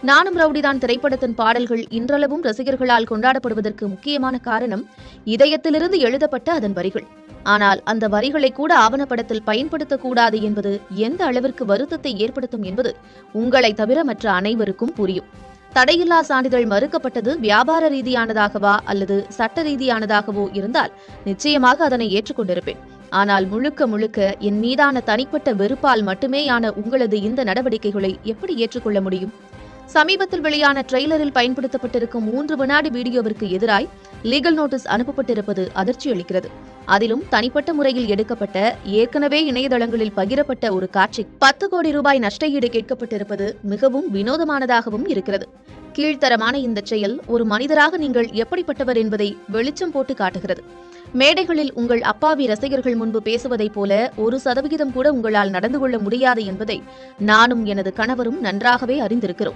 நானும் ரவுடிதான் திரைப்படத்தின் பாடல்கள் இன்றளவும் ரசிகர்களால் கொண்டாடப்படுவதற்கு முக்கியமான காரணம் இதயத்திலிருந்து எழுதப்பட்ட அதன் வரிகள். ஆனால் அந்த வரிகளை கூட ஆவணப்படத்தில் பயன்படுத்தக்கூடாது என்பது எந்த அளவிற்கு வருத்தத்தை ஏற்படுத்தும் என்பது உங்களை தவிர மற்ற அனைவருக்கும் புரியும். தடையில்லா சான்றிதழ் மறுக்கப்பட்டது வியாபார ரீதியானதாகவா அல்லது சட்ட ரீதியானதாகவோ இருந்தால் நிச்சயமாக அதனை ஏற்றுக்கொண்டிருப்பேன். ஆனால் முழுக்க முழுக்க என் மீதான தனிப்பட்ட வெறுப்பால் மட்டுமேயான உங்களது இந்த நடவடிக்கைகளை எப்படி ஏற்றுக்கொள்ள முடியும்? சமீபத்தில் வெளியான ட்ரெய்லரில் பயன்படுத்தப்பட்டிருக்கும் 3 வினாடி வீடியோவிற்கு எதிராய் லீகல் நோட்டீஸ் அனுப்பப்பட்டிருப்பது அதிர்ச்சி அளிக்கிறது. அதிலும் தனிப்பட்ட முறையில் எடுக்கப்பட்ட, ஏற்கனவே இணையதளங்களில் பகிரப்பட்ட ஒரு காட்சி 10 கோடி ரூபாய் நஷ்ட ஈடு கேட்கப்பட்டிருப்பது மிகவும் வினோதமானதாகவும் இருக்கிறது. கீழ்த்தரமான இந்த செயல் ஒரு மனிதராக நீங்கள் எப்படிப்பட்டவர் என்பதை வெளிச்சம் போட்டு காட்டுகிறது. மேடைகளில் உங்கள் அப்பாவி ரசிகர்கள் முன்பு பேசுவதைப் போல 1% கூட உங்களால் நடந்து கொள்ள முடியாது என்பதை நானும் எனது கணவரும் நன்றாகவே அறிந்திருக்கிறோம்.